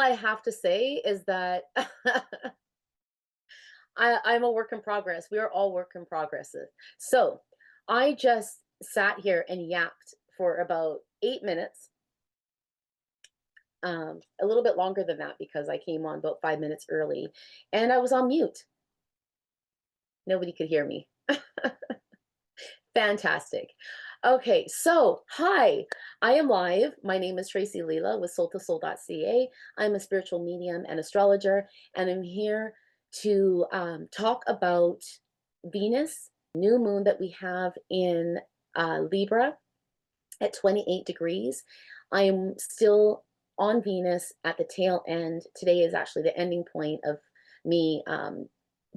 I have to say is that I'm a work in progress. We are all work in progresses. So I just sat here and yapped for about 8 minutes, a little bit longer than that because I came on about 5 minutes early and I was on mute. Nobody could hear me. Fantastic. Okay, so hi, I am live. My name is Tracy Leela with soul2soul.ca. I'm a spiritual medium and astrologer, and I'm here to talk about Venus, new moon that we have in Libra at 28 degrees. I am still on Venus at the tail end. Today is actually the ending point of me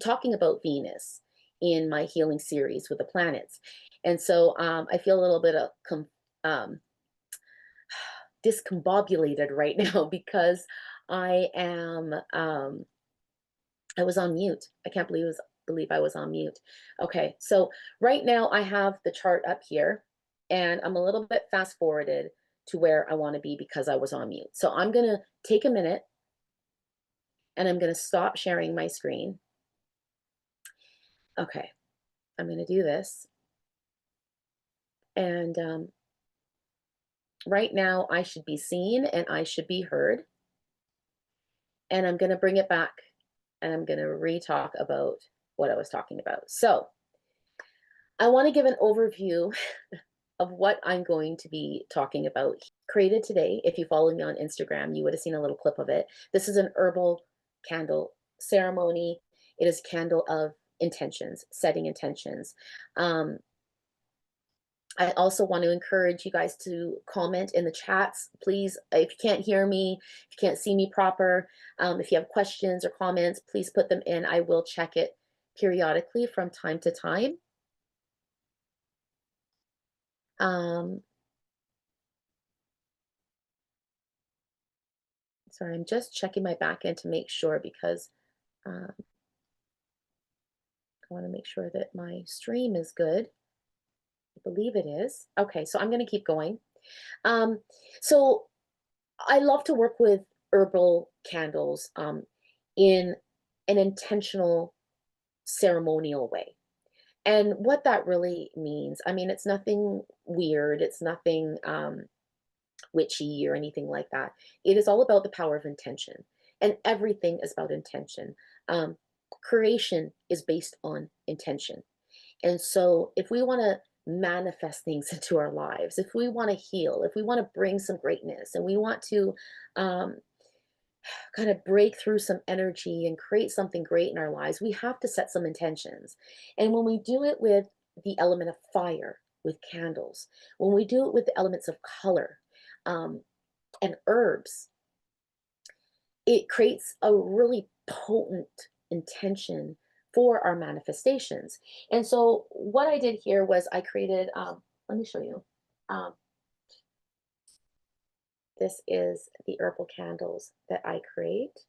talking about Venus in my healing series with the planets. And so I feel a little bit of um, discombobulated right now because I am, I was on mute. I can't believe I was on mute. Okay, so right now I have the chart up here and I'm a little bit fast forwarded to where I want to be because I was on mute. So I'm going to take a minute and I'm going to stop sharing my screen. Okay, I'm going to do this. And right now I should be seen and I should be heard. And I'm going to bring it back and I'm going to re-talk about what I was talking about. So I want to give an overview of what I'm going to be talking about. Created today, if you follow me on Instagram, you would have seen a little clip of it. This is an herbal candle ceremony. It is a candle of intentions, setting intentions. I also want to encourage you guys to comment in the chats. Please, if you can't hear me, if you can't see me proper, if you have questions or comments, please put them in. I will check it periodically from time to time. Sorry, I'm just checking my back end to make sure because I want to make sure that my stream is good. I believe it is. Okay, so I'm going to keep going. So I love to work with herbal candles in an intentional ceremonial way. And what that really means, I mean, it's nothing weird, it's nothing witchy or anything like that. It is all about the power of intention, and everything is about intention. Creation is based on intention. And so if we want to manifest things into our lives, if we want to heal, if we want to bring some greatness, and we want to kind of break through some energy and create something great in our lives, we have to set some intentions. And when we do it with the element of fire, with candles, when we do it with the elements of color and herbs, it creates a really potent intention for our manifestations. And so what I did here was I created, let me show you. This is the herbal candles that I create.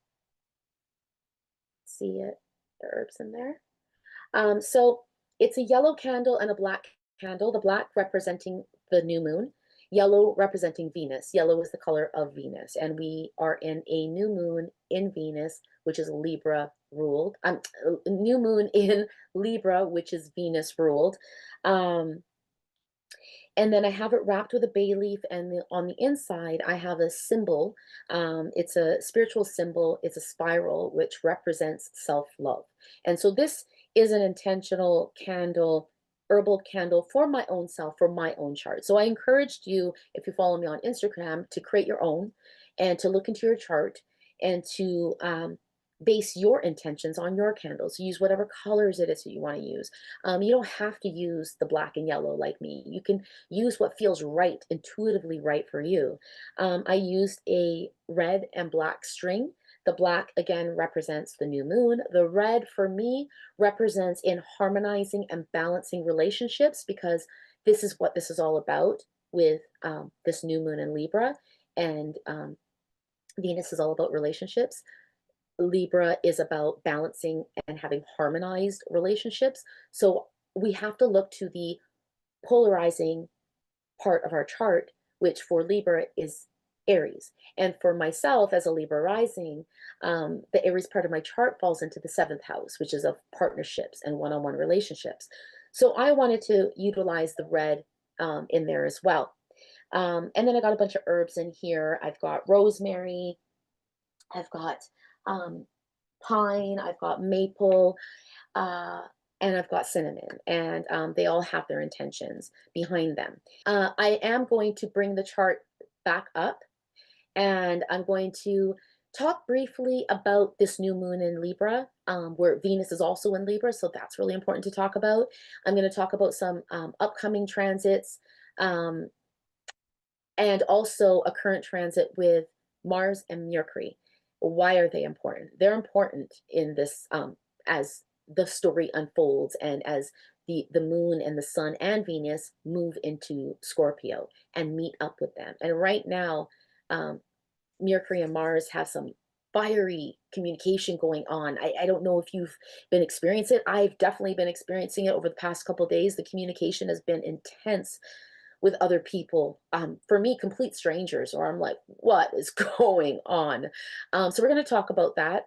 See it, the herbs in there. So it's a yellow candle and a black candle, the black representing the new moon, yellow representing Venus. Yellow is the color of Venus, and we are in a new moon in Venus, which is Libra ruled. New moon in Libra, which is Venus ruled. And then I have it wrapped with a bay leaf, and on the inside, I have a symbol. It's a spiritual symbol. It's a spiral, which represents self-love. And so this is an intentional candle, herbal candle for my own self, for my own chart. So I encouraged you, if you follow me on Instagram, to create your own and to look into your chart and to base your intentions on your candles. Use whatever colors it is that you want to use. You don't have to use the black and yellow like me. You can use what feels right, intuitively right for you. I used a red and black string. The black, again, represents the new moon. The red, for me, represents in harmonizing and balancing relationships, because this is what this is all about with this new moon in Libra. And Venus is all about relationships. Libra is about balancing and having harmonized relationships. So we have to look to the polarizing part of our chart, which for Libra is Aries. And for myself as a Libra rising, the Aries part of my chart falls into the seventh house, which is of partnerships and one-on-one relationships. So I wanted to utilize the red in there as well. And then I got a bunch of herbs in here. I've got rosemary, I've got um, pine, I've got maple, uh, and I've got cinnamon, and they all have their intentions behind them. I am going to bring the chart back up, and I'm going to talk briefly about this new moon in Libra, where Venus is also in Libra, so that's really important to talk about. I'm going to talk about some upcoming transits, um, and also a current transit with Mars and Mercury. Why are they important? They're important in this as the story unfolds and as the moon and the sun and Venus move into Scorpio and meet up with them. And right now, um, Mercury and Mars have some fiery communication going on. I don't know if you've been experiencing it. I've definitely been experiencing it over the past couple of days. The communication has been intense with other people, for me, complete strangers, or I'm like, what is going on? So we're going to talk about that.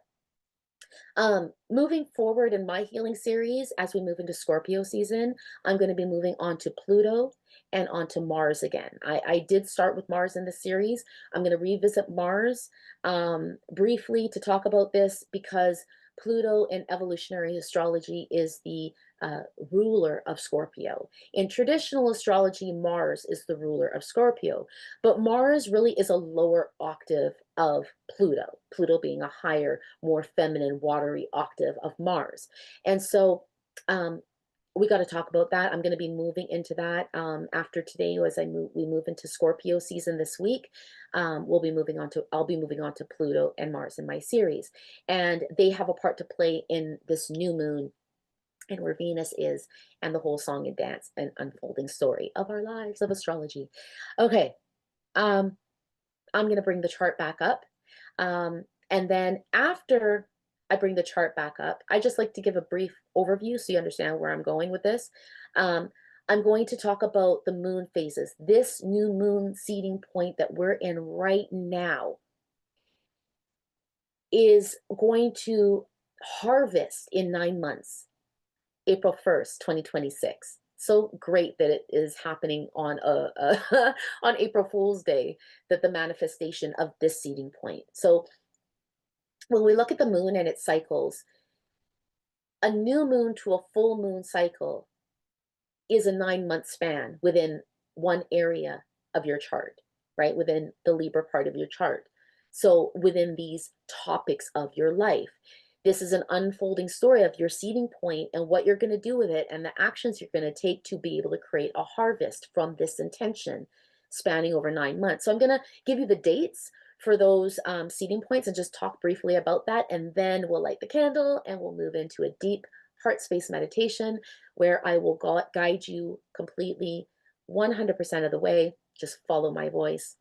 Moving forward in my healing series, as we move into Scorpio season, I'm going to be moving on to Pluto and onto Mars again. I did start with Mars in the series. I'm going to revisit Mars briefly to talk about this because Pluto in evolutionary astrology is the ruler of Scorpio. In traditional astrology, Mars is the ruler of Scorpio, but Mars really is a lower octave of Pluto, Pluto being a higher, more feminine, watery octave of Mars. And so we got to talk about that. I'm going to be moving into that after today as we move into Scorpio season this week. I'll be moving on to Pluto and Mars in my series. And they have a part to play in this new moon and where Venus is, and the whole song and dance and unfolding story of our lives of astrology. Okay, I'm going to bring the chart back up. And then after I bring the chart back up, I just like to give a brief overview so you understand where I'm going with this. Um, I'm going to talk about the moon phases. This new moon seeding point that we're in right now is going to harvest in 9 months. April 1st, 2026. So great that it is happening on on April Fool's Day, that the manifestation of this seeding point. So when we look at the moon and its cycles, a new moon to a full moon cycle is a 9 month span within one area of your chart, right? Within the Libra part of your chart. So within these topics of your life, this is an unfolding story of your seeding point and what you're going to do with it and the actions you're going to take to be able to create a harvest from this intention spanning over 9 months. So I'm going to give you the dates for those seeding points and just talk briefly about that. And then we'll light the candle and we'll move into a deep heart space meditation where I will guide you completely 100% of the way. Just follow my voice.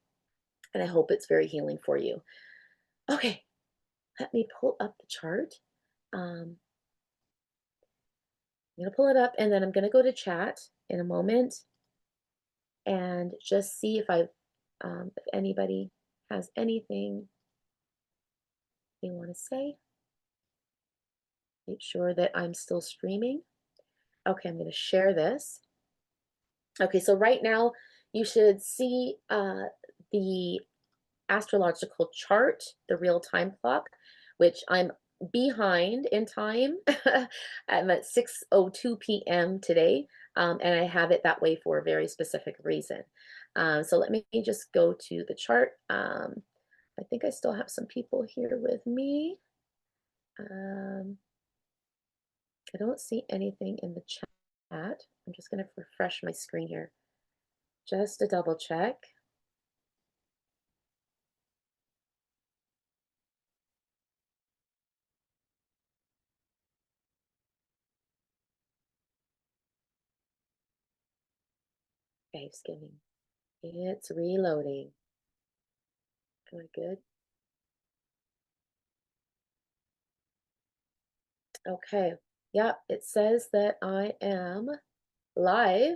And I hope it's very healing for you. Okay, let me pull up the chart. I'm going to pull it up and then I'm going to go to chat in a moment and just see if anybody has anything they want to say. Make sure that I'm still streaming. Okay, I'm going to share this. Okay, so right now you should see the astrological chart, the real time clock, which I'm behind in time. I'm at 6:02 p.m. today, and I have it that way for a very specific reason. So let me just go to the chart. I think I still have some people here with me. I don't see anything in the chat. I'm just going to refresh my screen here just to double check. Okay, just give me. It's reloading. Am I good? Okay. Yeah, it says that I am live.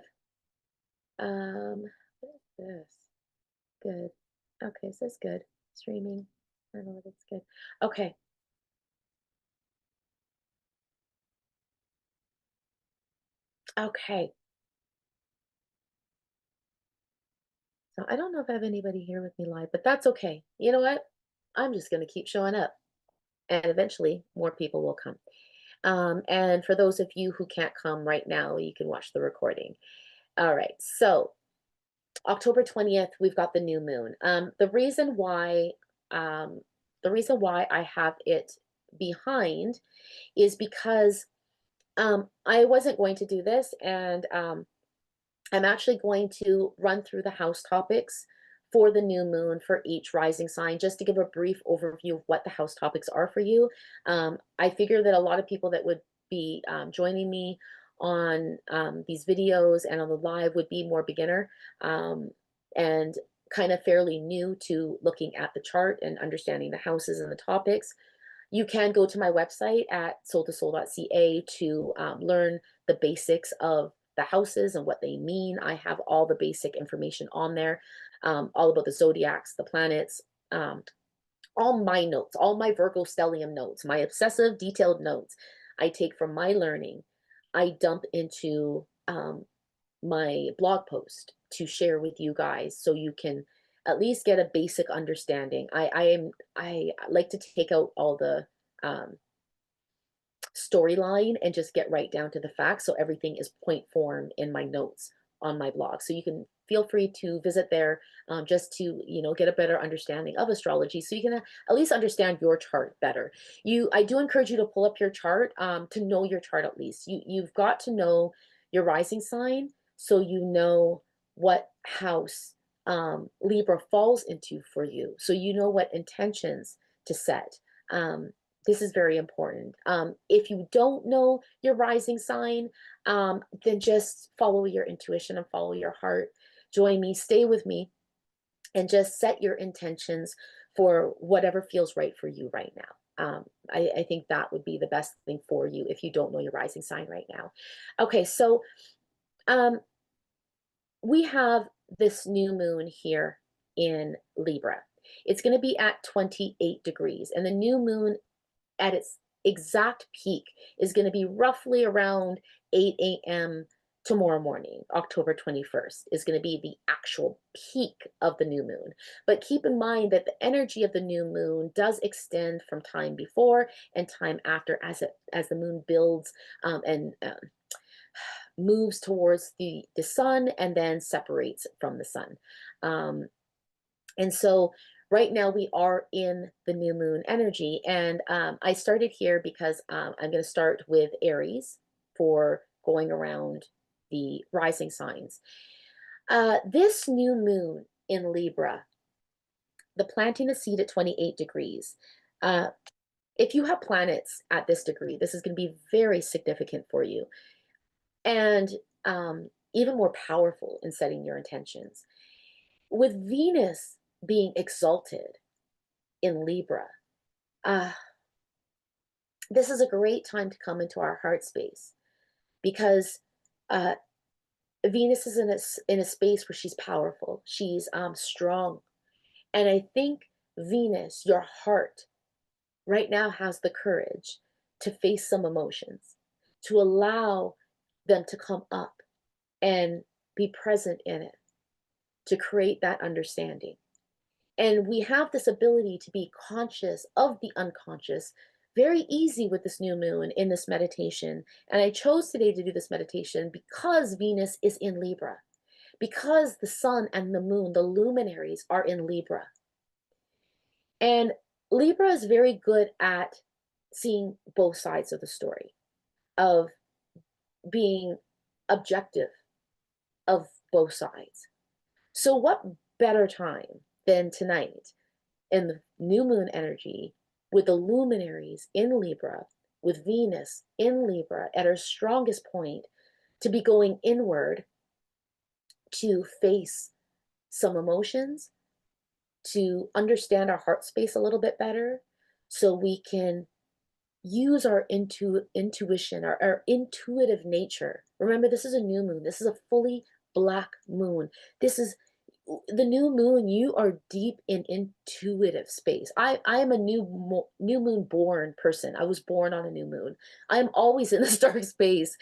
What is this? Good. Okay, so that's good. Streaming. I know that's good. Okay. Okay. So I don't know if I have anybody here with me live, but that's okay. You know what? I'm just going to keep showing up, and eventually more people will come. And for those of you who can't come right now, you can watch the recording. All right. So October 20th, we've got the new moon. Um, the reason why I have it behind is because I wasn't going to do this, and I'm actually going to run through the house topics for the new moon for each rising sign, just to give a brief overview of what the house topics are for you. I figure that a lot of people that would be joining me on these videos and on the live would be more beginner and kind of fairly new to looking at the chart and understanding the houses and the topics. You can go to my website at soul2soul.ca to learn the basics of the houses and what they mean. I have all the basic information on there, all about the zodiacs, the planets, all my notes, all my Virgo stellium notes, my obsessive detailed notes I take from my learning. I dump into my blog post to share with you guys so you can at least get a basic understanding. I like to take out all the um, storyline and just get right down to the facts, so everything is point form in my notes on my blog. So you can feel free to visit there, just to get a better understanding of astrology, so you can at least understand your chart better. I do encourage you to pull up your chart, to know your chart. At least you've got to know your rising sign, so you know what house Libra falls into for you, so you know what intentions to set. This is very important. If you don't know your rising sign, then just follow your intuition and follow your heart. Join me, stay with me, and just set your intentions for whatever feels right for you right now. I think that would be the best thing for you if you don't know your rising sign right now. Okay, so um, we have this new moon here in Libra. It's going to be at 28 degrees, and the new moon at its exact peak is going to be roughly around 8 a.m. tomorrow morning. October 21st is going to be the actual peak of the new moon. But keep in mind that the energy of the new moon does extend from time before and time after, as the moon builds and moves towards the sun and then separates from the sun. Um, and so right now we are in the new moon energy. And I started here because I'm going to start with Aries for going around the rising signs. This new moon in Libra, the planting a seed at 28 degrees. Uh, if you have planets at this degree, this is going to be very significant for you. And even more powerful in setting your intentions. With Venus being exalted in Libra, uh, this is a great time to come into our heart space, because uh, Venus is in a space where she's powerful, she's strong. And I think Venus, your heart, right now has the courage to face some emotions, to allow them to come up and be present in it, to create that understanding. And we have this ability to be conscious of the unconscious very easy with this new moon in this meditation. And I chose today to do this meditation because Venus is in Libra, because the sun and the moon, the luminaries, are in Libra. And Libra is very good at seeing both sides of the story, of being objective of both sides. So, what better time than tonight in the new moon energy with the luminaries in Libra, with Venus in Libra at her strongest point, to be going inward to face some emotions, to understand our heart space a little bit better, so we can use our intuition, our intuitive nature. Remember, this is a new moon. This is a fully black moon. This is the new moon, you are deep in intuitive space. I am a new moon born person. I was born on a new moon. I'm always in this dark space,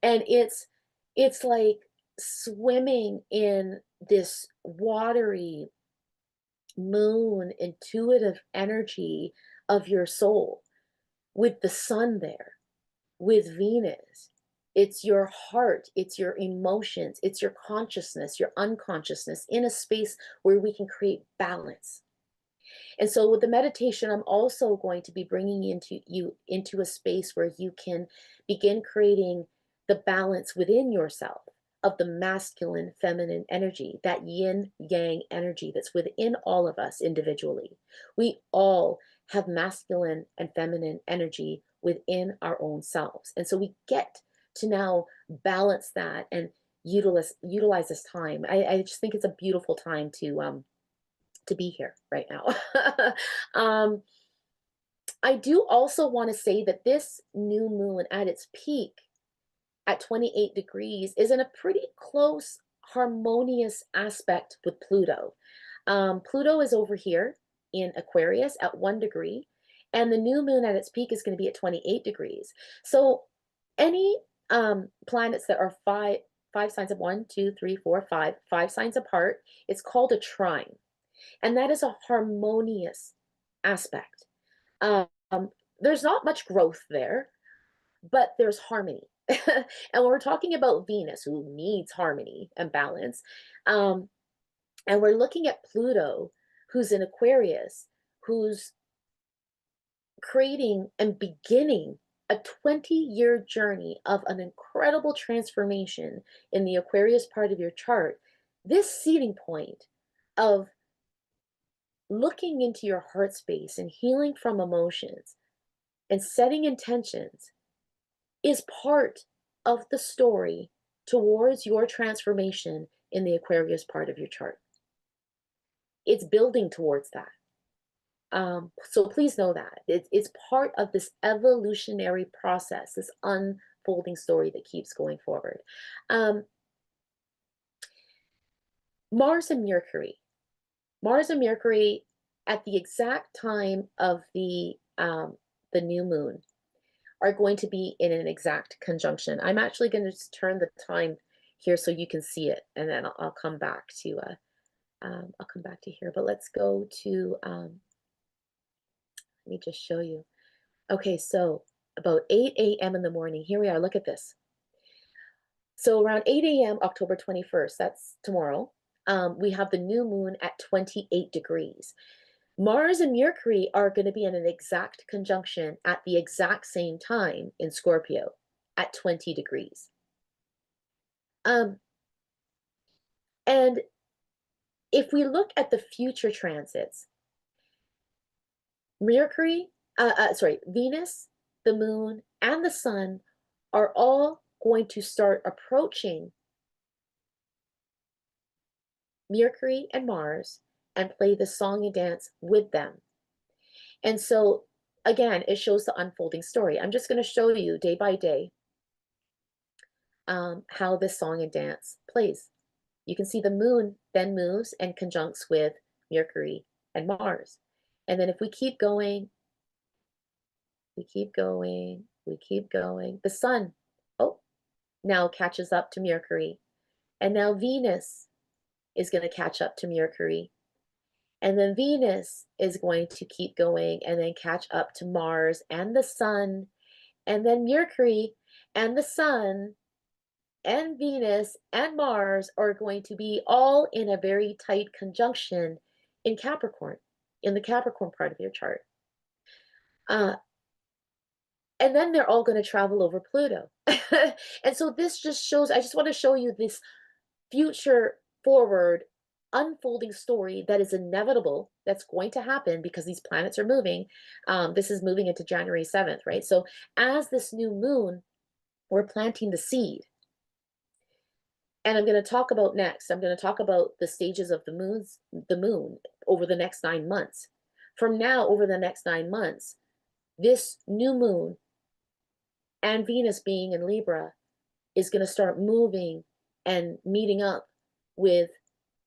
and it's like swimming in this watery moon intuitive energy of your soul with the sun there, with Venus. It's your heart, it's your emotions, it's your consciousness, your unconsciousness in a space where we can create balance. And so with the meditation, I'm also going to be bringing you into a space where you can begin creating the balance within yourself of the masculine, feminine energy, that yin yang energy that's within all of us individually. We all have masculine and feminine energy within our own selves. And so we get to now balance that and utilize this time. I just think it's a beautiful time to be here right now. um, I do also want to say that this new moon at its peak at 28 degrees is in a pretty close, harmonious aspect with Pluto. Pluto is over here in Aquarius at 1 degree, and the new moon at its peak is going to be at 28 degrees. So any planets that are five signs of 1, 2, 3, 4, 5 signs apart, it's called a trine. And that is a harmonious aspect. Um, there's not much growth there, but there's harmony. And we're talking about Venus, who needs harmony and balance. Um, and we're looking at Pluto, who's in Aquarius, who's creating and beginning a 20-year journey of an incredible transformation in the Aquarius part of your chart. This seeding point of looking into your heart space and healing from emotions and setting intentions is part of the story towards your transformation in the Aquarius part of your chart. It's building towards that. So please know that it's part of this evolutionary process, this unfolding story that keeps going forward. Mars and Mercury. Mars and Mercury at the exact time of the new moon are going to be in an exact conjunction. I'm actually going to turn the time here so you can see it, and then I'll come back to here. But let's go to let me just show you. Okay, so about 8 a.m. in the morning, here we are. Look at this. So around 8 a.m. October 21st, that's tomorrow, we have the new moon at 28 degrees. Mars and Mercury are going to be in an exact conjunction at the exact same time in Scorpio at 20 degrees. And if we look at the future transits, Venus, the moon, and the sun are all going to start approaching Mercury and Mars and play the song and dance with them. And so, again, it shows the unfolding story. I'm just going to show you day by day how this song and dance plays. You can see the moon then moves and conjuncts with Mercury and Mars. And then if we keep going, we keep going, we keep going, the sun, now catches up to Mercury. And now Venus is going to catch up to Mercury. And then Venus is going to keep going and then catch up to Mars and the sun. And then Mercury and the sun and Venus and Mars are going to be all in a very tight conjunction in Capricorn, in the Capricorn part of your chart. And then they're all going to travel over Pluto. And so this just shows, I just want to show you this future forward unfolding story that is inevitable, that's going to happen because these planets are moving. This is moving into January 7th, right? So as this new moon, we're planting the seed. And I'm going to talk about next, I'm going to talk about the stages of the moon over the next 9 months. From now, over the next 9 months, this new moon and Venus being in Libra is going to start moving and meeting up with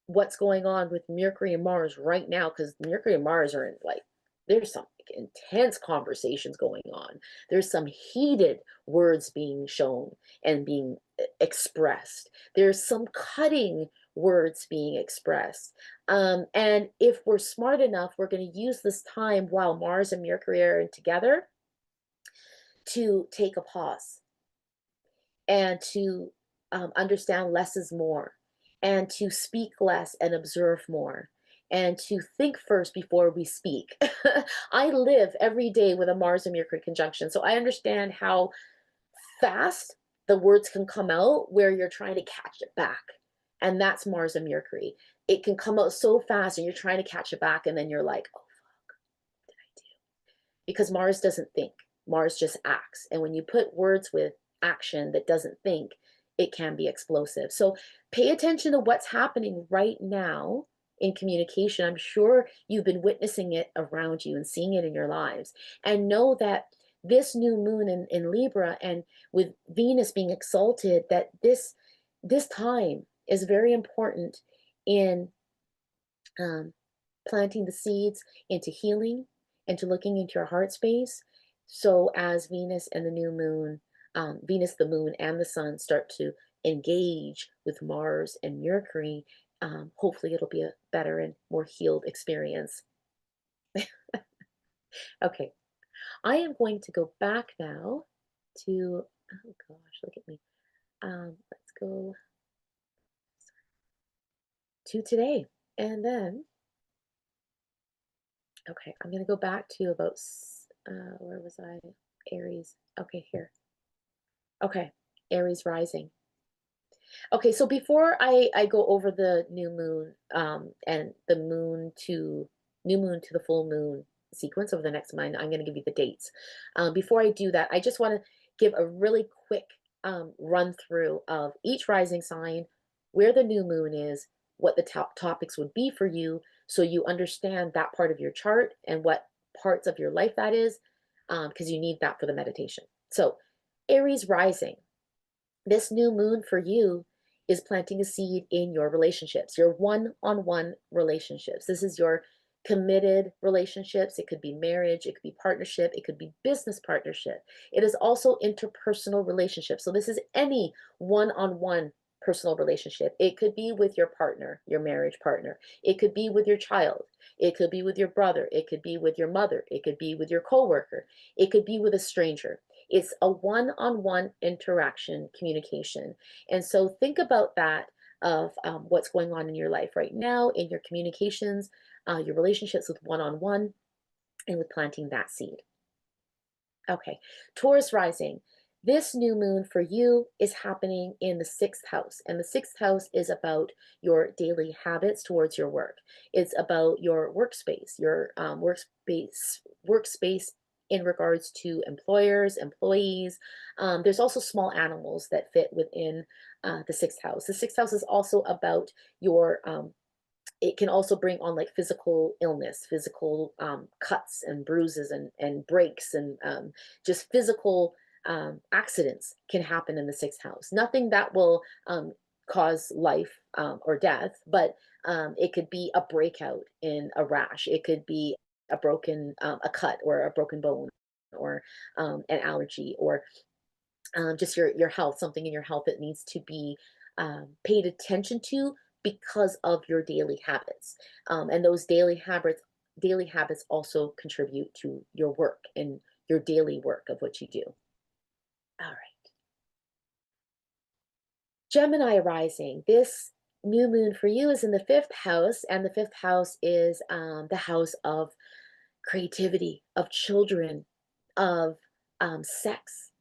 what's going on with Mercury and Mars right now, because Mercury and Mars are in like, there's some intense conversations going on. There's some heated words being shown and being expressed. There's some cutting words being expressed. And if we're smart enough, we're going to use this time while Mars and Mercury are together to take a pause and to understand less is more, and to speak less and observe more, and to think first before we speak. I live every day with a Mars and Mercury conjunction, so I understand how fast the words can come out where you're trying to catch it back. And that's Mars and Mercury. It can come out so fast and you're trying to catch it back, and then you're like, oh, fuck, what did I do? Because Mars doesn't think, Mars just acts. And when you put words with action that doesn't think, it can be explosive. So pay attention to what's happening right now in communication. I'm sure you've been witnessing it around you and seeing it in your lives. And know that this new moon in Libra, and with Venus being exalted, that this time is very important in planting the seeds into healing, into looking into your heart space. So as Venus and the new moon, Venus, the moon, and the sun start to engage with Mars and Mercury, hopefully it'll be a better and more healed experience. Okay, I am going to go back now to, oh gosh, look at me. Let's go to today. And then, okay, I'm going to go back to about, where was I? Aries. Okay, here. Okay, Aries rising. Okay, so before I go over the new moon and the new moon to the full moon sequence over the next month, I'm going to give you the dates. Before I do that, I just want to give a really quick run through of each rising sign, where the new moon is, what the top topics would be for you, so you understand that part of your chart and what parts of your life that is, because you need that for the meditation. So, Aries rising. This new moon for you is planting a seed in your relationships, your one-on-one relationships. This is your committed relationships. It could be marriage, it could be partnership, it could be business partnership. It is also interpersonal relationships. So this is any one-on-one personal relationship. It could be with your partner, your marriage partner. It could be with your child. It could be with your brother. It could be with your mother. It could be with your coworker. It could be with a stranger. It's a one-on-one interaction communication. And so think about that, of what's going on in your life right now, in your communications, your relationships with one-on-one, and with planting that seed. Okay, Taurus rising. This new moon for you is happening in the sixth house, and the sixth house is about your daily habits towards your work. It's about your workspace, your workspace in regards to employers, employees. There's also small animals that fit within the sixth house. The sixth house is also about your it can also bring on like physical illness, physical cuts and bruises and breaks, and just physical accidents can happen in the sixth house. Nothing that will cause life or death, but it could be a breakout in a rash. It could be a broken, a cut or a broken bone, or an allergy, or just your health, something in your health that needs to be paid attention to because of your daily habits. And those daily habits also contribute to your work and your daily work of what you do. All right. Gemini rising. This new moon for you is in the fifth house, and the fifth house is the house of creativity, of children, of sex.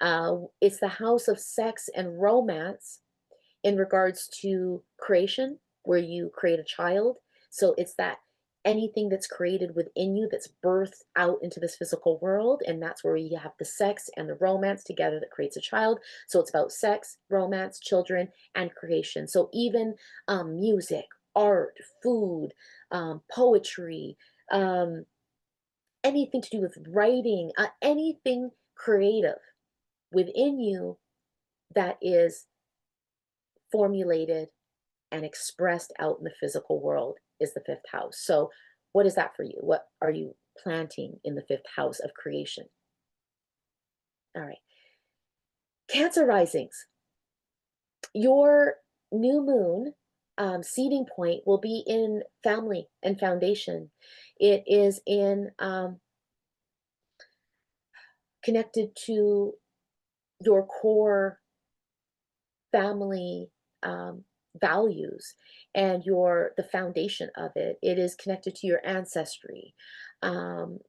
It's the house of sex and romance in regards to creation, where you create a child. So it's that anything that's created within you that's birthed out into this physical world. And that's where you have the sex and the romance together that creates a child. So it's about sex, romance, children, and creation. So even music, art, food, poetry, anything to do with writing, anything creative within you that is formulated and expressed out in the physical world is the fifth house. So, what is that for you? What are you planting in the fifth house of creation? All right. Cancer risings. Your new moon seeding point will be in family and foundation. It is in connected to your core family values and the foundation of it. It is connected to your ancestry. And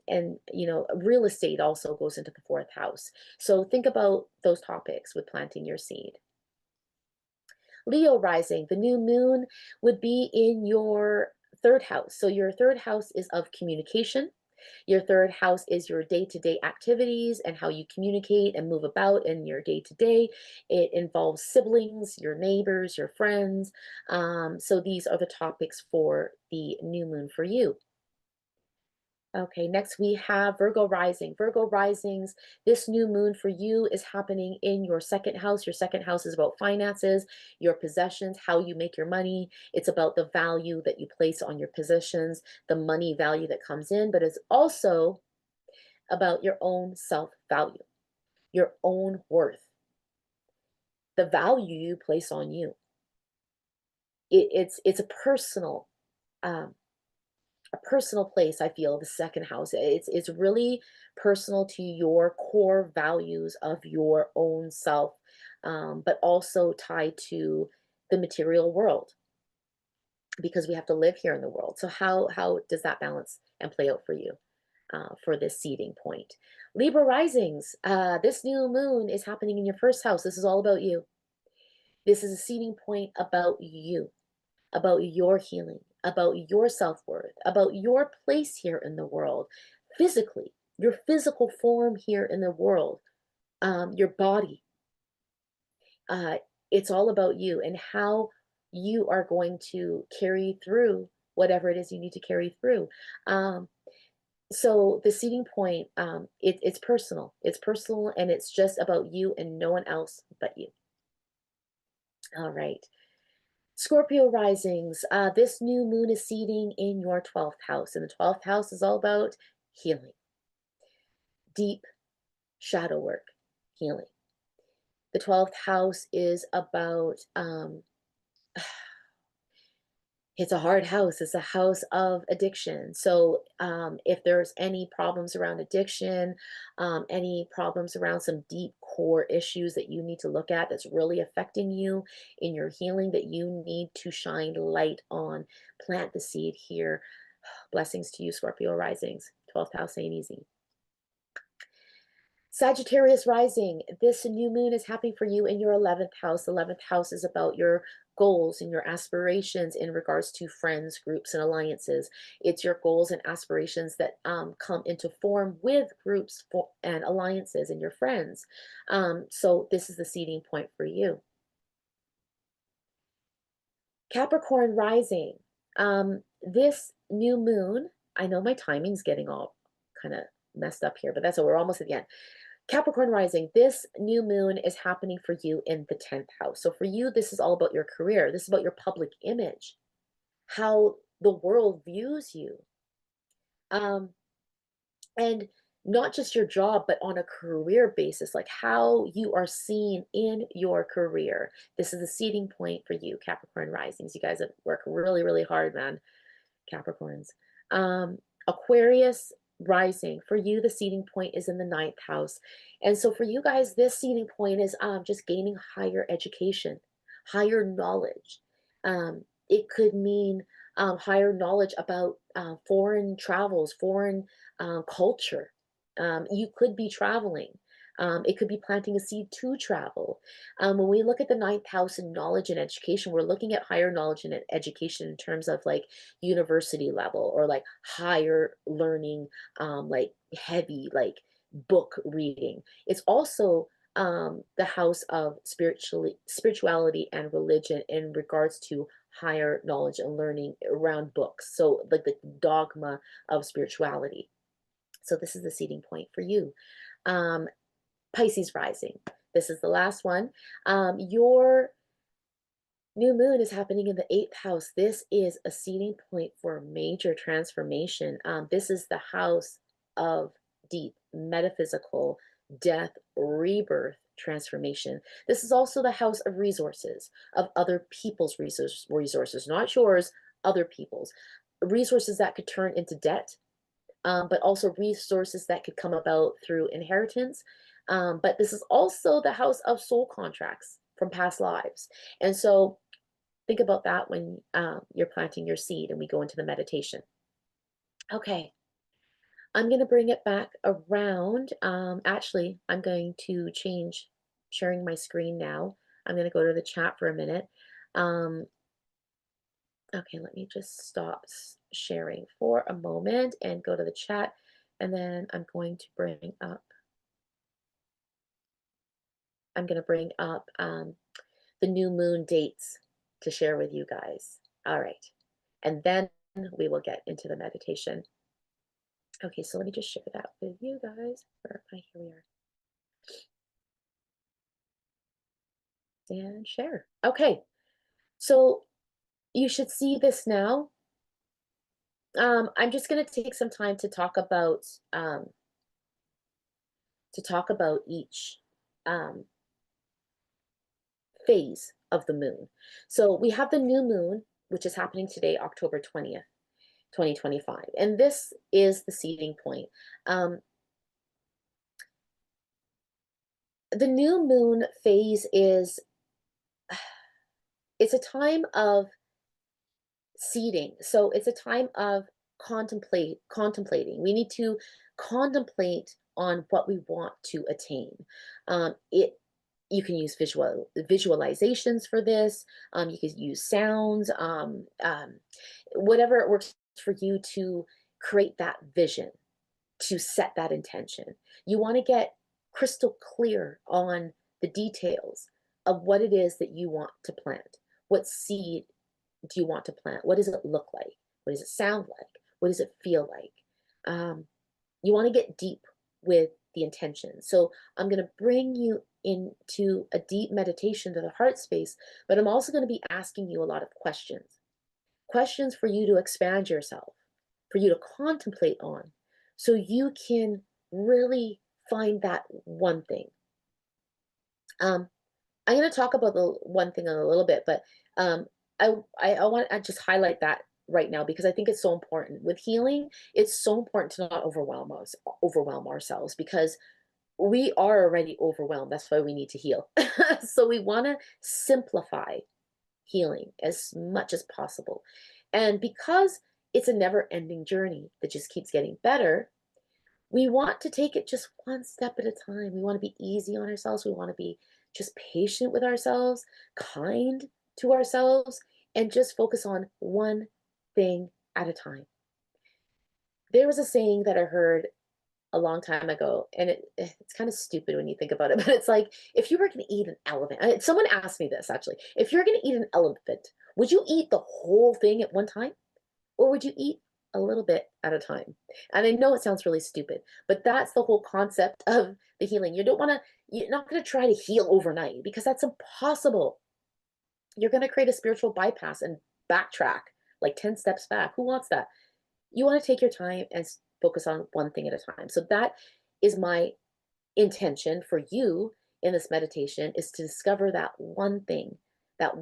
real estate also goes into the fourth house. So think about those topics with planting your seed. Leo rising, the new moon would be in your third house. So your third house is of communication. Your third house is your day-to-day activities and how you communicate and move about in your day-to-day. It involves siblings, your neighbors, your friends. So these are the topics for the new moon for you. Okay, next we have Virgo rising. Virgo risings, this new moon for you is happening in your second house. Your second house is about finances, your possessions, how you make your money. It's about the value that you place on your possessions, the money value that comes in, but it's also about your own self-value, your own worth, the value you place on you. It's um, a personal place. I feel the second house, it's really personal to your core values of your own self, but also tied to the material world, because we have to live here in the world. So how does that balance and play out for you for this seeding point? Libra risings, this new moon is happening in your first house. This is all about you. This is a seeding point about you, about your healing, about your self-worth, about your place here in the world, physically, your physical form here in the world, your body. Uh, it's all about you and how you are going to carry through whatever it is you need to carry through. So the seeding point, it's personal. It's personal, and it's just about you and no one else but you. All right. Scorpio risings, this new moon is seeding in your 12th house, and the 12th house is all about healing, deep shadow work, healing. The 12th house is about, it's a hard house. It's a house of addiction. So if there's any problems around addiction, any problems around some deep core issues that you need to look at that's really affecting you in your healing, that you need to shine light on, plant the seed here. Blessings to you, Scorpio risings. 12th house ain't easy. Sagittarius rising, this new moon is happening for you in your 11th house. 11th house is about your goals and your aspirations in regards to friends, groups, and alliances. It's your goals and aspirations that come into form with groups and alliances and your friends. So this is the seeding point for you. Capricorn rising, this new moon, I know my timing's getting all kind of messed up here, but that's what we're almost at the end. Capricorn rising, this new moon is happening for you in the 10th house. So for you, this is all about your career. This is about your public image, how the world views you. And not just your job, but on a career basis, like how you are seen in your career. This is a seeding point for you, Capricorn risings. You guys have worked really, really hard, man, Capricorns. Aquarius rising, for you, the seeding point is in the 9th house. And so for you guys, this seeding point is just gaining higher education, higher knowledge. It could mean higher knowledge about foreign travels, foreign culture. You could be traveling. It could be planting a seed to travel. When we look at the 9th house in knowledge and education, we're looking at higher knowledge and education in terms of like university level or like higher learning, like heavy, like book reading. It's also the house of spirituality and religion in regards to higher knowledge and learning around books. So like the dogma of spirituality. So this is the seeding point for you. Pisces rising. This is the last one. Your New moon is happening in the eighth house. This is a seeding point for major transformation. This is the house of deep metaphysical death, rebirth, transformation. This is also the house of resources, of other people's resources, not yours, other people's resources that could turn into debt, but also resources that could come about through inheritance. But this is also the house of soul contracts from past lives. And so think about that when you're planting your seed and we go into the meditation. Okay, I'm going to bring it back around. Actually, I'm going to change sharing my screen now. I'm going to go to the chat for a minute. Okay, let me just stop sharing for a moment and go to the chat. And then I'm going to bring up the new moon dates to share with you guys. All right. And then we will get into the meditation. Okay, so let me just share that with you guys. Where am I? Here we are. And share. Okay, so you should see this now. I'm just going to take some time to talk about each um, phase of the moon. So we have the new moon, which is happening today, October 20th, 2025. And this is the seeding point. The new moon phase it's a time of seeding. So it's a time of contemplating. We need to contemplate on what we want to attain. It You can use visualizations for this. You can use sounds, whatever it works for you to create that vision, to set that intention. You want to get crystal clear on the details of what it is that you want to plant. What seed do you want to plant? What does it look like? What does it sound like? What does it feel like? You want to get deep with the intention. So I'm going to bring you into a deep meditation to the heart space, but I'm also going to be asking you a lot of questions. Questions for you to expand yourself, for you to contemplate on, so you can really find that one thing. I'm going to talk about the one thing in a little bit, but I want to just highlight that right now because I think it's so important. With healing, it's so important to not overwhelm ourselves because we are already overwhelmed. That's why we need to heal. So we want to simplify healing as much as possible. And because it's a never-ending journey that just keeps getting better, we want to take it just one step at a time. We want to be easy on ourselves. We want to be just patient with ourselves, kind to ourselves, and just focus on one thing at a time. There was a saying that I heard a long time ago, and it's kind of stupid when you think about it, but it's like, if you were going to eat an elephant, someone asked me this actually, if you're going to eat an elephant, would you eat the whole thing at one time? Or would you eat a little bit at a time? And I know it sounds really stupid, but that's the whole concept of the healing. You're not going to try to heal overnight because that's impossible. You're going to create a spiritual bypass and backtrack like 10 steps back. Who wants that? You want to take your time and focus on one thing at a time. So that is my intention for you in this meditation, is to discover that one thing that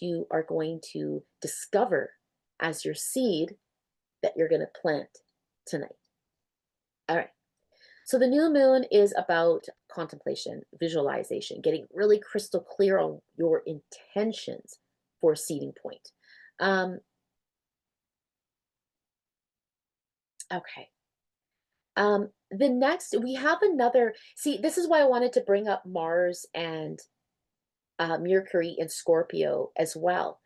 you are going to discover as your seed that you're going to plant tonight. All right. So the new moon is about contemplation, visualization, getting really crystal clear on your intentions for a seeding point. Okay. The next, we have another, see, this is why I wanted to bring up Mars and Mercury in Scorpio as well.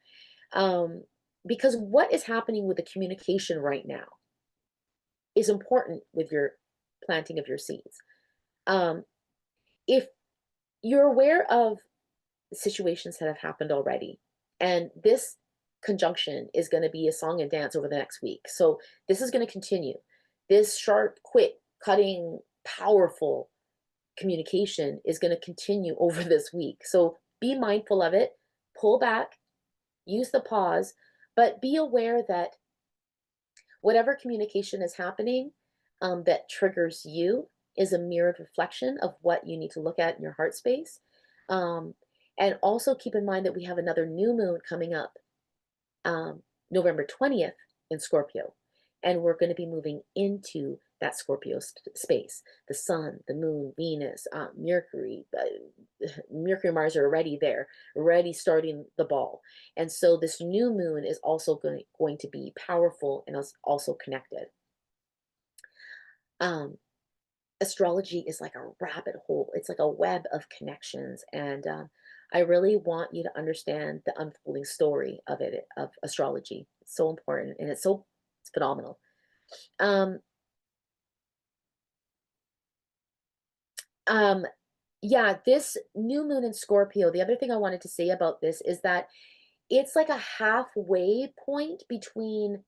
Because what is happening with the communication right now is important with your planting of your seeds. If you're aware of situations that have happened already, and this conjunction is going to be a song and dance over the next week. So this is going to continue. This sharp, quick, cutting, powerful communication is going to continue over this week. So be mindful of it, pull back, Use the pause, but be aware that whatever communication is happening that triggers you is a mirrored reflection of what you need to look at in your heart space. Um, and also keep in mind that we have another new moon coming up um, November 20th in Scorpio. And we're going to be moving into that Scorpio space. The sun, the moon, Venus, Mercury, Mercury and Mars are already there, already starting the ball. And so this new moon is also going to be powerful and also connected. Um, Astrology is like a rabbit hole. It's like a web of connections. And I really want you to understand the unfolding story of it, of astrology. It's so important and it's phenomenal. Um, um, yeah, this new moon in Scorpio, the other thing I wanted to say about this is that it's like a halfway point between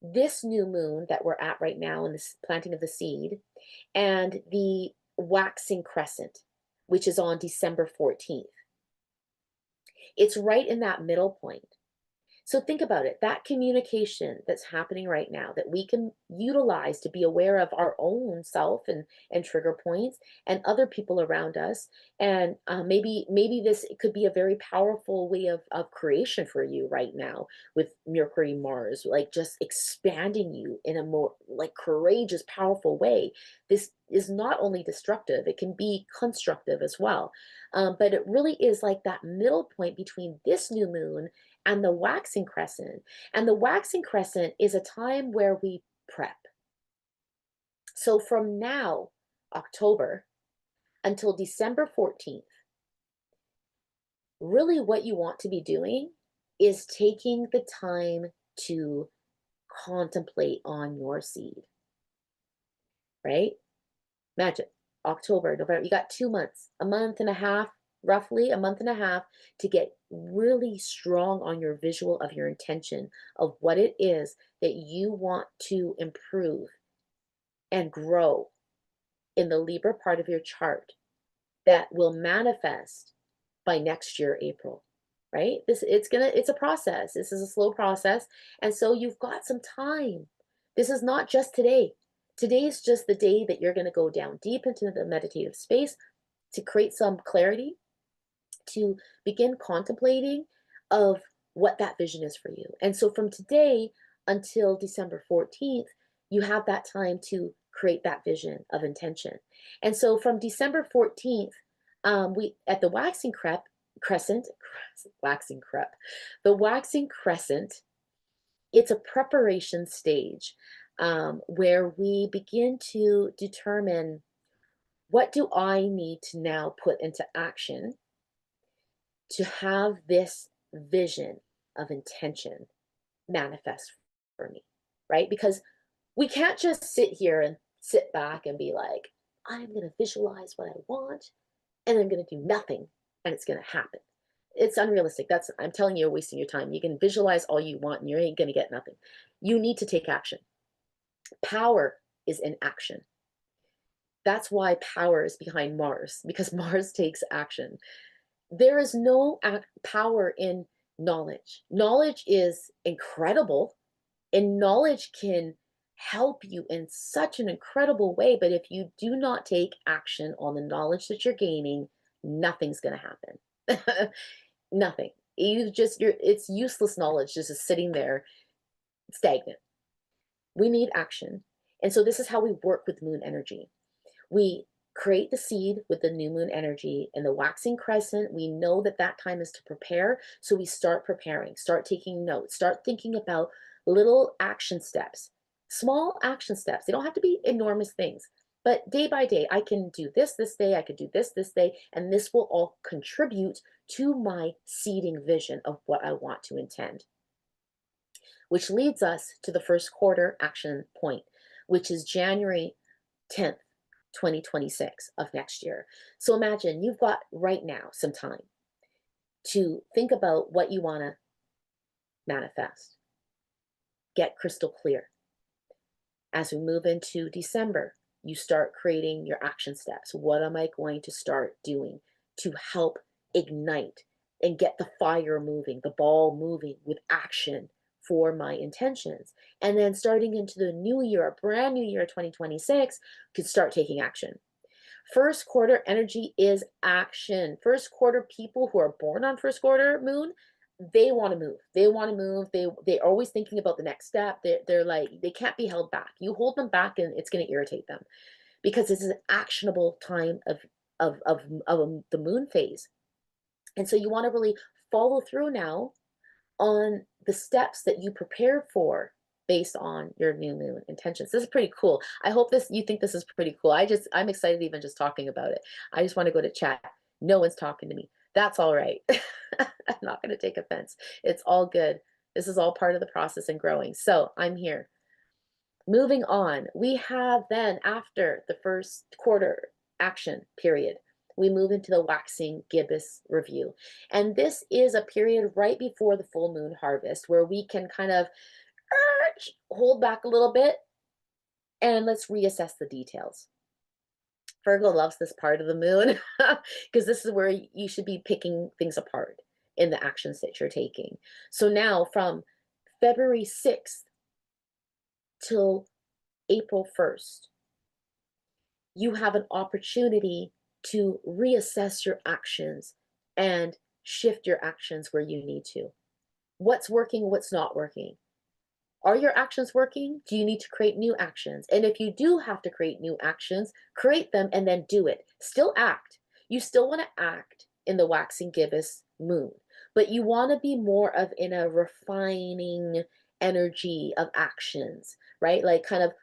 this new moon that we're at right now in this planting of the seed and the waxing crescent, which is on December 14th. It's right in that middle point. So think about it, that communication that's happening right now that we can utilize to be aware of our own self and trigger points and other people around us. And maybe this could be a very powerful way of creation for you right now with Mercury, Mars, like just expanding you in a more like courageous, powerful way. This is not only destructive, it can be constructive as well. But it really is like that middle point between this new moon and the waxing crescent. And the waxing crescent is a time where we prep. So from now, October, until December 14th, really what you want to be doing is taking the time to contemplate on your seed, right? Imagine October, November, you got 2 months, a month and a half, roughly a month and a half to get really strong on your visual of your intention of what it is that you want to improve and grow in the Libra part of your chart that will manifest by next year, April, right? It's a process. This is a slow process. And so you've got some time. This is not just today. Today is just the day that you're going to go down deep into the meditative space to create some clarity, to begin contemplating of what that vision is for you. And so from today until December 14th, you have that time to create that vision of intention. And so from December 14th, we at the crescent, waxing crep, the waxing crescent, it's a preparation stage where we begin to determine what do I need to now put into action to have this vision of intention manifest for me, right? Because we can't just sit here and sit back and be like, I'm going to visualize what I want and I'm going to do nothing and it's going to happen. It's unrealistic. I'm telling you, you're wasting your time. You can visualize all you want and you ain't going to get nothing. You need to take action. Power is in action. That's why power is behind Mars, because Mars takes action. There is no power in knowledge. Knowledge is incredible, and knowledge can help you in such an incredible way. But if you do not take action on the knowledge that you're gaining, nothing's going to happen. Nothing. It's useless knowledge just sitting there stagnant. We need action. And so this is how we work with moon energy. We create the seed with the new moon energy and the waxing crescent. We know that that time is to prepare. So we start preparing, start taking notes, start thinking about little action steps, small action steps. They don't have to be enormous things, but day by day, I can do this day, I could do this day, and this will all contribute to my seeding vision of what I want to intend. Which leads us to the first quarter action point, which is January 10th. 2026 of next year. So imagine you've got right now some time to think about what you want to manifest. Get crystal clear. As we move into December, you start creating your action steps. What am I going to start doing to help ignite and get the fire moving, the ball moving with action for my intentions. And then starting into the new year, a brand new year, 2026, could start taking action. First quarter energy is action. First quarter people who are born on first quarter moon, they want to move. They want to move. They're always thinking about the next step. They're like, they can't be held back. You hold them back and it's going to irritate them because this is an actionable time of the moon phase. And so you want to really follow through now on the steps that you prepared for based on your new moon intentions. This is pretty cool. I hope you think this is pretty cool. I'm excited even just talking about it. I just want to go to chat. No one's talking to me. That's all right. I'm not going to take offense. It's all good. This is all part of the process and growing. So I'm here. Moving on, we have then after the first quarter action period, we move into the waxing gibbous review. And this is a period right before the full moon harvest where we can kind of hold back a little bit and let's reassess the details. Virgo loves this part of the moon because this is where you should be picking things apart in the actions that you're taking. So now from February 6th till April 1st, you have an opportunity to reassess your actions and shift your actions where you need to. What's working, what's not working? Are your actions working? Do you need to create new actions? And if you do have to create new actions, create them and then do it. Still act. You still want to act in the waxing gibbous moon, but you want to be more of in a refining energy of actions, right? Like kind of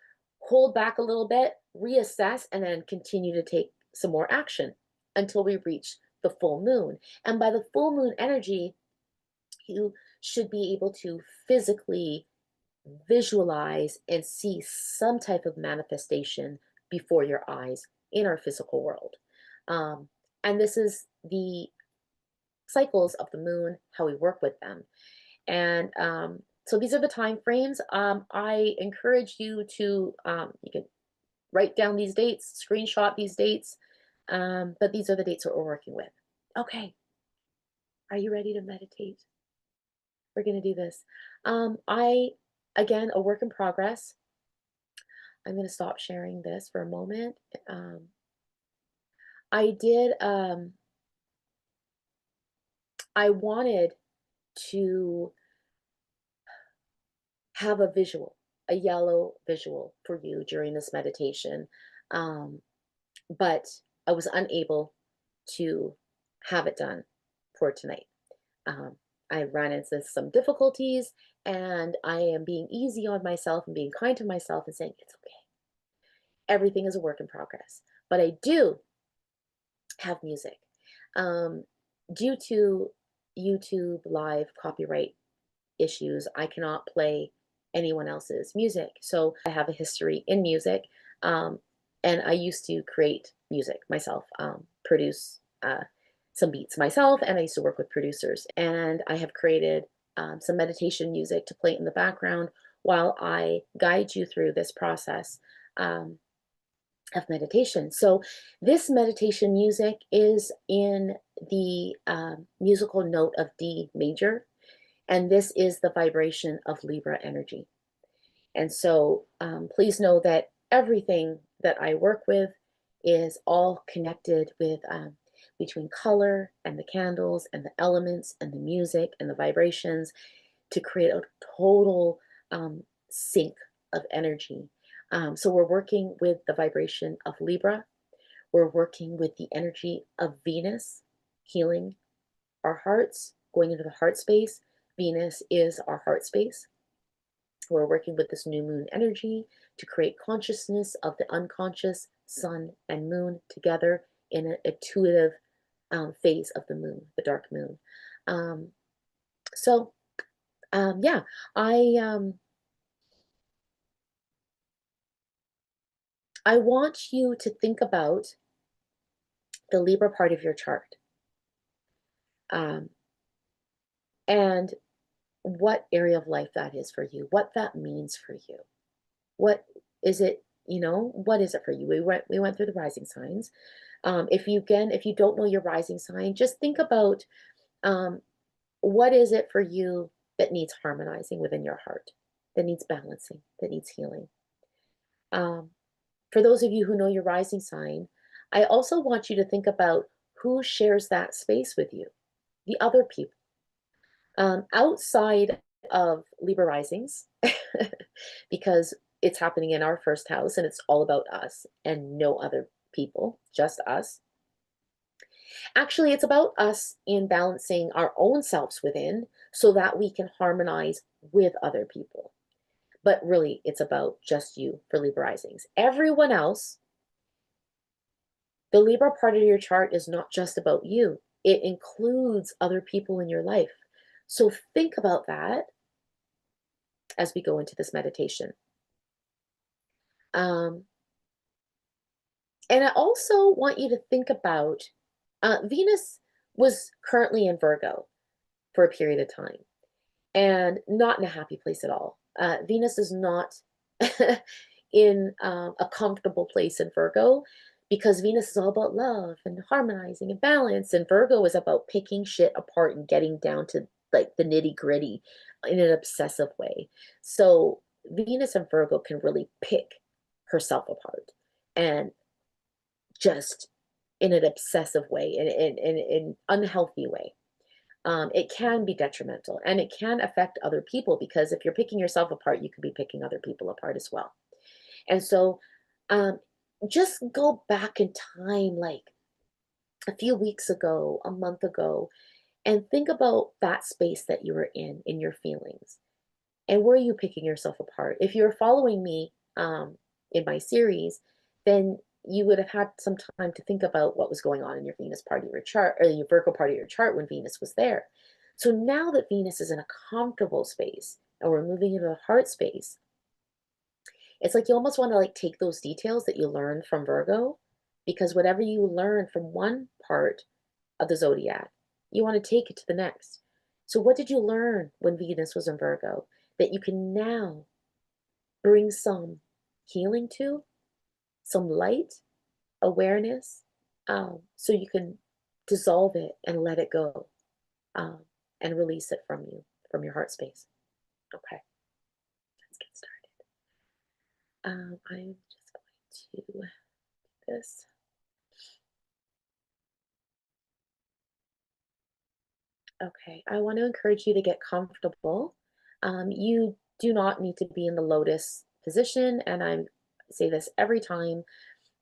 hold back a little bit, reassess, and then continue to take some more action until we reach the full moon. And by the full moon energy, you should be able to physically visualize and see some type of manifestation before your eyes in our physical world. And this is the cycles of the moon, how we work with them. And so these are the time frames. I encourage you to, you can write down these dates, screenshot these dates, but these are the dates that we're working with. Okay, are you ready to meditate? We're going to do this. Again, a work in progress. I'm going to stop sharing this for a moment. I wanted to have a visual, a yellow visual for you during this meditation, but I was unable to have it done for tonight. I ran into some difficulties and I am being easy on myself and being kind to myself and saying, it's okay. Everything is a work in progress. But I do have music. Due to YouTube live copyright issues, I cannot play anyone else's music. So I have a history in music. And I used to create music myself, produce some beats myself, and I used to work with producers. And I have created some meditation music to play in the background while I guide you through this process of meditation. So this meditation music is in the musical note of D major, and this is the vibration of Libra energy. And so please know that everything that I work with is all connected with between color and the candles and the elements and the music and the vibrations to create a total sync of energy. So we're working with the vibration of Libra. We're working with the energy of Venus, healing our hearts, going into the heart space. Venus is our heart space. We're working with this new moon energy to create consciousness of the unconscious, sun and moon together in an intuitive phase of the moon, the dark moon. Yeah, I want you to think about the Libra part of your chart. And what area of life that is for you, what that means for you. What is it, what is it for you? We went through the rising signs. If you don't know your rising sign, just think about What is it for you that needs harmonizing within your heart, that needs balancing, that needs healing? Um, for those of you who know your rising sign, I also want you to think about who shares that space with you, the other people. Outside of Libra risings, because it's happening in our first house and it's all about us and no other people, just us. Actually, it's about us in balancing our own selves within so that we can harmonize with other people. But really, it's about just you for Libra risings. Everyone else, the Libra part of your chart is not just about you, it includes other people in your life. So think about that as we go into this meditation. Um, and I also want you to think about Venus was currently in Virgo for a period of time and not in a happy place at all. Venus is not in a comfortable place in Virgo because Venus is all about love and harmonizing and balance, and Virgo is about picking shit apart and getting down to like the nitty gritty in an obsessive way. So Venus and Virgo can really pick herself apart and just in an obsessive way, in an unhealthy way. It can be detrimental and it can affect other people because if you're picking yourself apart, you could be picking other people apart as well. And so um, just go back in time, like a few weeks ago, a month ago, and think about that space that you were in your feelings. And were you picking yourself apart? If you're following me in my series, then you would have had some time to think about what was going on in your Venus part of your chart or your Virgo part of your chart when Venus was there. So now that Venus is in a comfortable space and we're moving into the heart space, it's like you almost want to like take those details that you learned from Virgo, because whatever you learn from one part of the zodiac, you want to take it to the next. So what did you learn when Venus was in Virgo that you can now bring some healing to, some light, awareness, so you can dissolve it and let it go, um, and release it from you, from your heart space. Okay, let's get started. I'm just going to do this. Okay, I want to encourage you to get comfortable. You do not need to be in the lotus position, and I say this every time,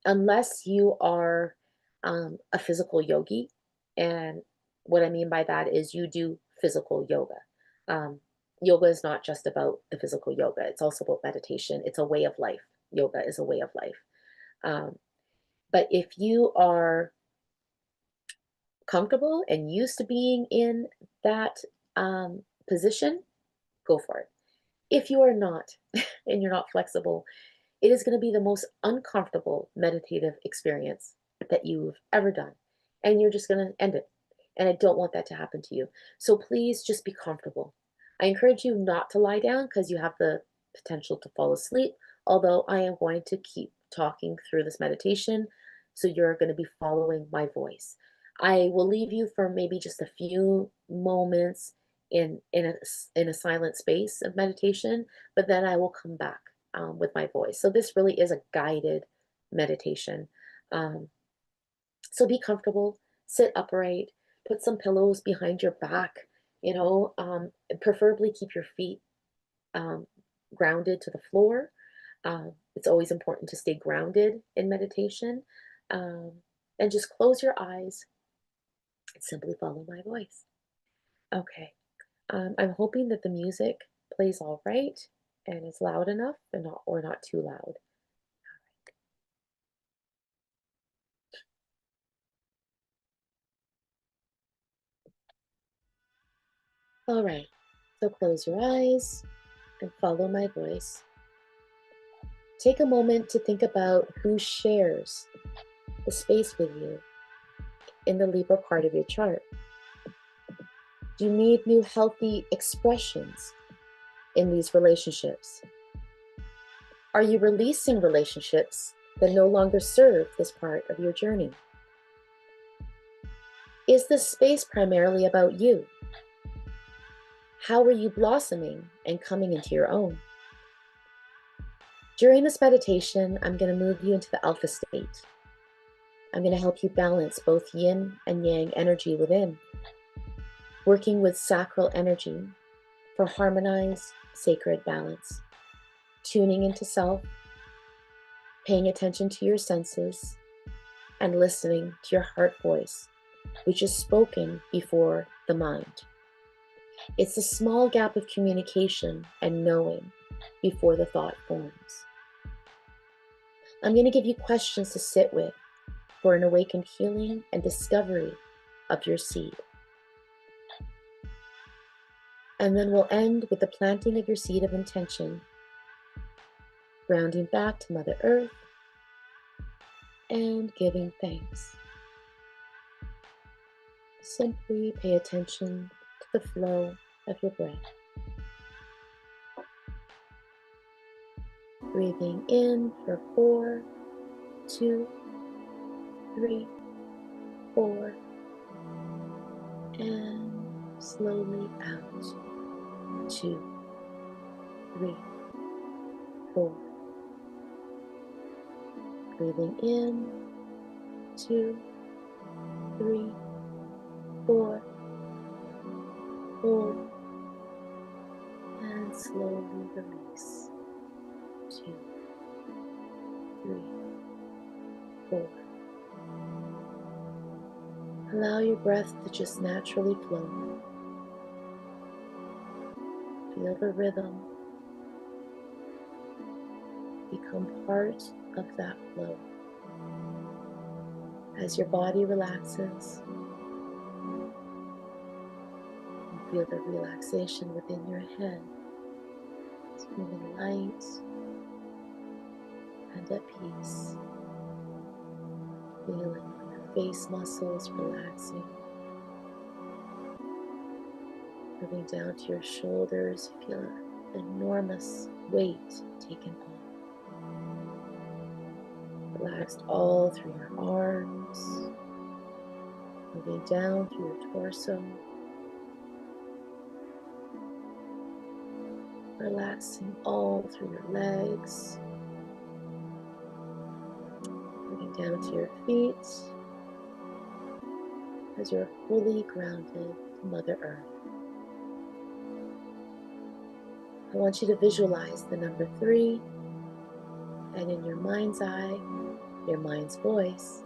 unless you are a physical yogi. And what I mean by that is you do physical yoga. Um, Yoga is not just about the physical yoga, it's also about meditation. It's a way of life. Yoga is a way of life. Um, but if you are comfortable and used to being in that position, go for it. If you are not and you're not flexible, it is going to be the most uncomfortable meditative experience that you've ever done. And you're just going to end it. And I don't want that to happen to you. So please just be comfortable. I encourage you not to lie down because you have the potential to fall asleep, although I am going to keep talking through this meditation. So you're going to be following my voice. I will leave you for maybe just a few moments in a silent space of meditation, but then I will come back with my voice. So this really is a guided meditation. Um, so be comfortable, sit upright, put some pillows behind your back, preferably keep your feet um, grounded to the floor. It's always important to stay grounded in meditation. Um, and just close your eyes and simply follow my voice. Okay. I'm hoping that the music plays all right and is loud enough and not too loud. All right. So close your eyes and follow my voice. Take a moment to think about who shares the space with you in the Libra part of your chart. Do you need new healthy expressions in these relationships? Are you releasing relationships that no longer serve this part of your journey? Is this space primarily about you? How are you blossoming and coming into your own? During this meditation, I'm going to move you into the alpha state. I'm going to help you balance both yin and yang energy within, working with sacral energy for harmonized, sacred balance, tuning into self, paying attention to your senses, and listening to your heart voice, which is spoken before the mind. It's a small gap of communication and knowing before the thought forms. I'm going to give you questions to sit with for an awakened healing and discovery of your seed. And then we'll end with the planting of your seed of intention, grounding back to Mother Earth and giving thanks. Simply pay attention to the flow of your breath. Breathing in for 4, 2, 3, 4, and slowly out. 2, 3, 4. Breathing in, 2, 3, 4, hold, and slowly release. 2, 3, 4. Allow your breath to just naturally flow. Feel the rhythm. Become part of that flow. As your body relaxes, you feel the relaxation within your head. It's feeling light and at peace. Feeling your face muscles relaxing. Moving down to your shoulders, you feel an enormous weight taken off. Relaxed all through your arms, moving down through your torso, relaxing all through your legs, moving down to your feet as you're fully grounded to Mother Earth. I want you to visualize the number 3, and in your mind's eye, your mind's voice,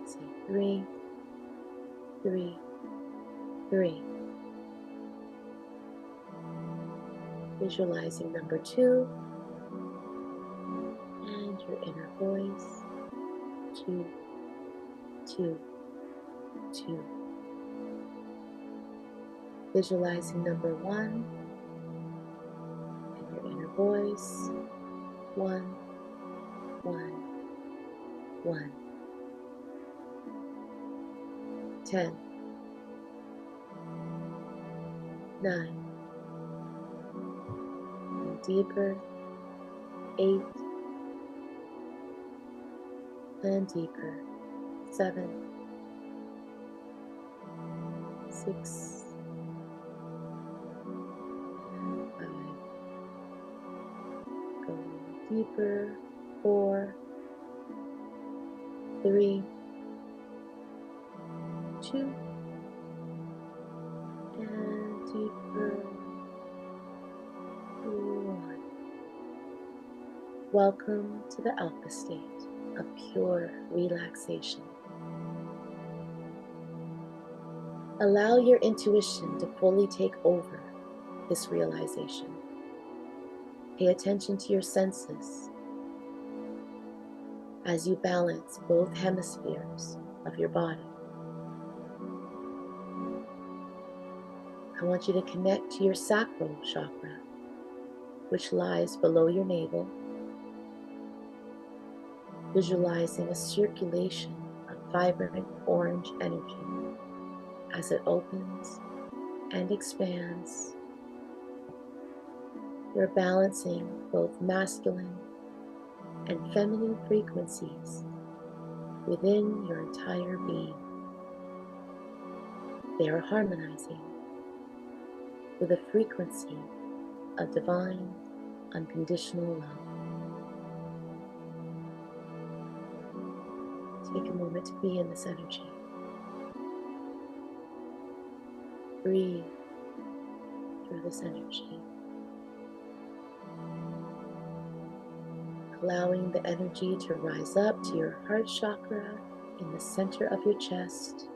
say 3, 3, 3. Visualizing number 2, and your inner voice, 2, 2, 2. Visualizing number 1, and your inner voice, 1, 1, 1. 10, 9, and deeper, 8, and deeper, 7, 6, and 5. Going deeper, 4, 3, 2, and deeper, 1. Welcome to the alpha state of pure relaxation. Allow your intuition to fully take over this realization. Pay attention to your senses as you balance both hemispheres of your body. I want you to connect to your sacral chakra, which lies below your navel, visualizing a circulation of vibrant orange energy as it opens and expands. You're balancing both masculine and feminine frequencies within your entire being. They are harmonizing with a frequency of divine, unconditional love. Take a moment to be in this energy. Breathe through this energy, allowing the energy to rise up to your heart chakra in the center of your chest,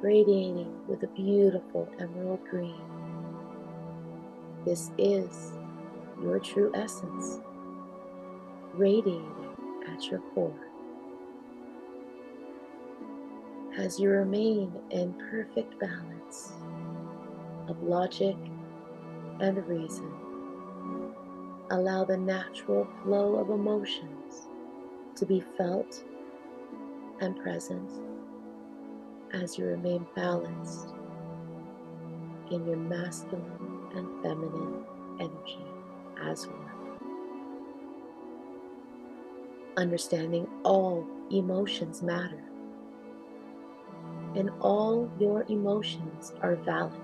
radiating with a beautiful emerald green. This is your true essence, radiating at your core. As you remain in perfect balance of logic and reason, allow the natural flow of emotions to be felt and present as you remain balanced in your masculine and feminine energy as one. Understanding all emotions matter and all your emotions are valid.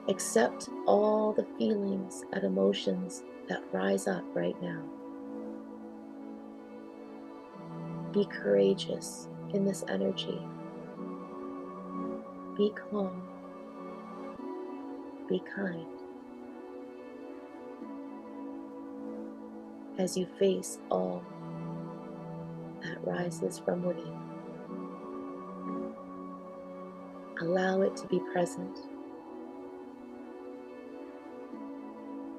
Accept all the feelings and emotions that rise up right now. Be courageous in this energy. Be calm. Be kind. As you face all that rises from within, allow it to be present.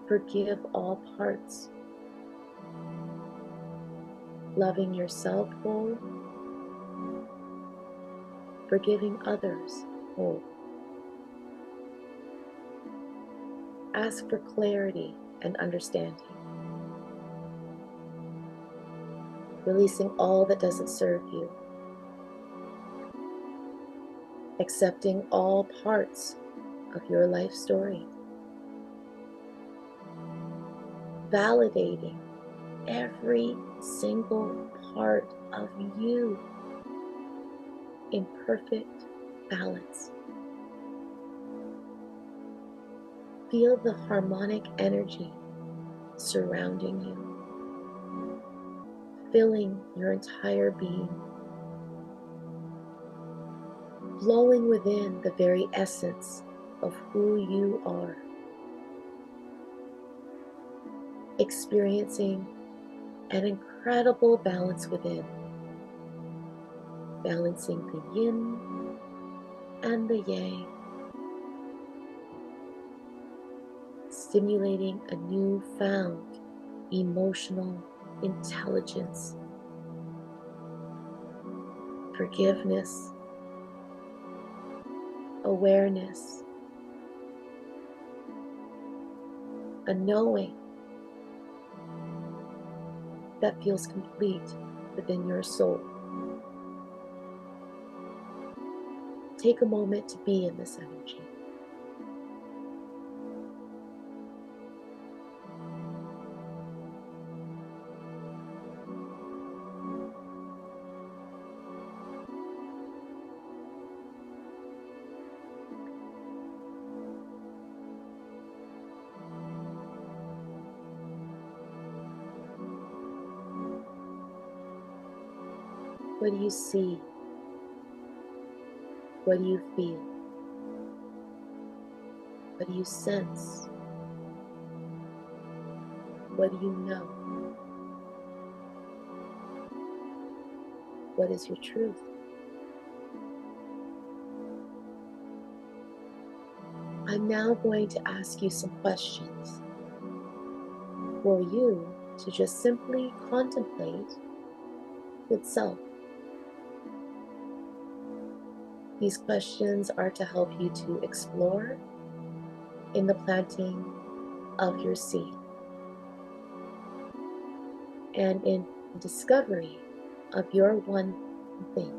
Forgive all parts. Loving yourself whole, forgiving others whole. Ask for clarity and understanding. Releasing all that doesn't serve you. Accepting all parts of your life story. Validating every single part of you in perfect balance. Feel the harmonic energy surrounding you, filling your entire being, flowing within the very essence of who you are, experiencing an incredible balance within, balancing the yin and the yang, stimulating a newfound emotional intelligence, forgiveness, awareness, a knowing that feels complete within your soul. Take a moment to be in this energy. What do you see? What do you feel? What do you sense? What do you know? What is your truth? I'm now going to ask you some questions for you to just simply contemplate with self. These questions are to help you to explore in the planting of your seed and in discovery of your one thing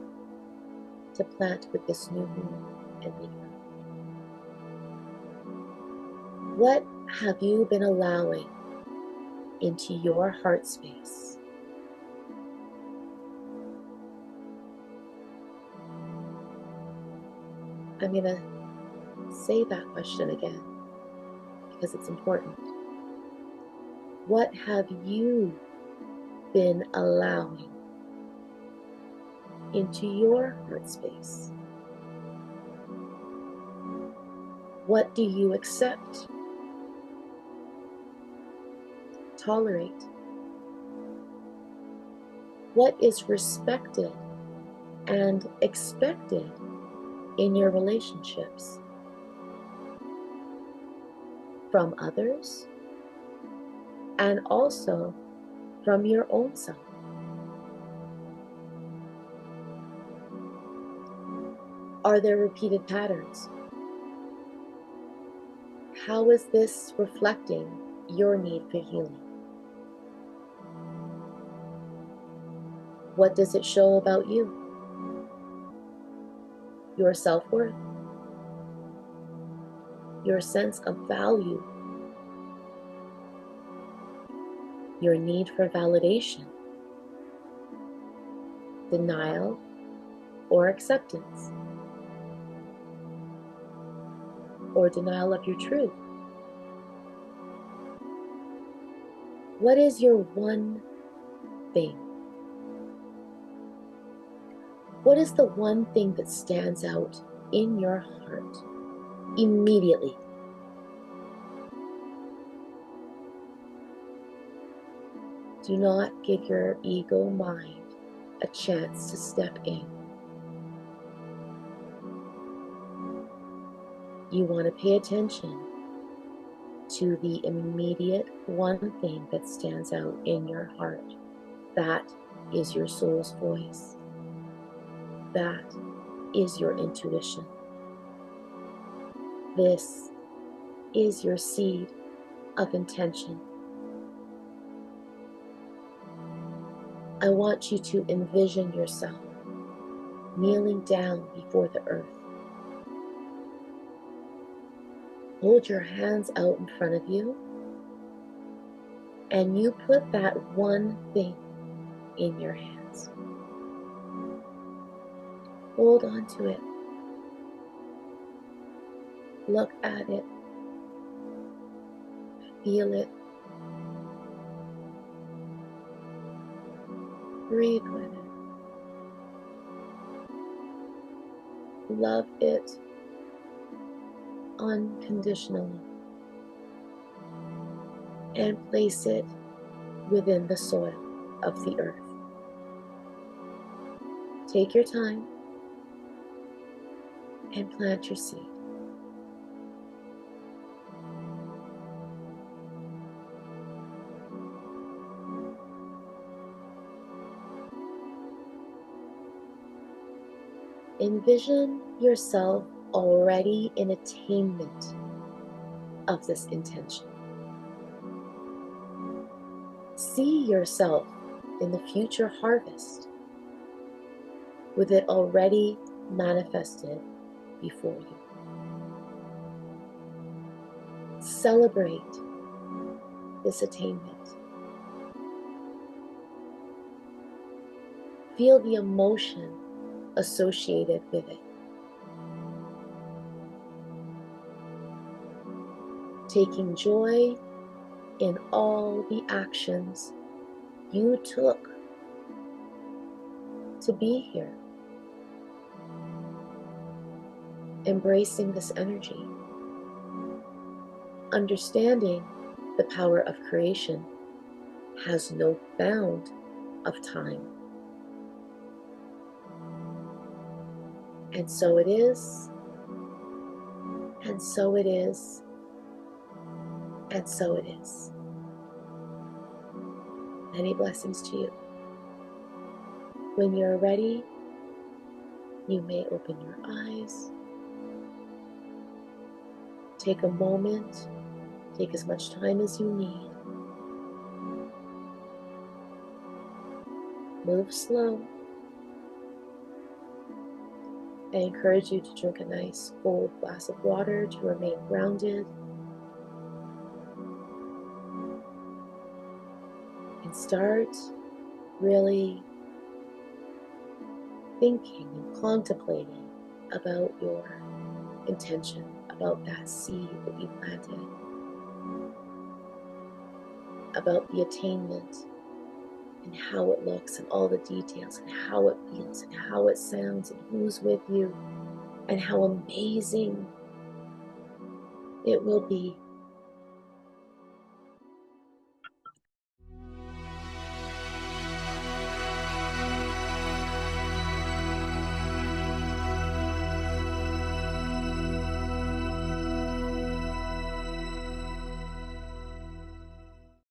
to plant with this new moon in Libra. What have you been allowing into your heart space? I'm going to say that question again because it's important. What have you been allowing into your heart space? What do you accept, tolerate? What is respected and expected in your relationships? From others and also from your own self. Are there repeated patterns? How is this reflecting your need for healing? What does it show about you? Your self-worth, your sense of value, your need for validation, denial, or acceptance, or denial of your truth. What is your one thing? What is the one thing that stands out in your heart immediately? Do not give your ego mind a chance to step in. You want to pay attention to the immediate one thing that stands out in your heart. That is your soul's voice. That is your intuition. This is your seed of intention. I want you to envision yourself kneeling down before the earth. Hold your hands out in front of you, and you put that one thing in your hands. Hold on to it. Look at it. Feel it. Breathe with it. Love it unconditionally. And place it within the soil of the earth. Take your time and plant your seed. Envision yourself already in attainment of this intention. See yourself in the future harvest with it already manifested before you. Celebrate this attainment. Feel the emotion associated with it. Taking joy in all the actions you took to be here. Embracing this energy. Understanding the power of creation has no bound of time. And so it is, and so it is, and so it is. Many blessings to you. When you're ready, you may open your eyes. Take a moment, take as much time as you need. Move slow. I encourage you to drink a nice cold glass of water to remain grounded. And start really thinking and contemplating about your intention about that seed that you planted, about the attainment and how it looks and all the details and how it feels and how it sounds and who's with you and how amazing it will be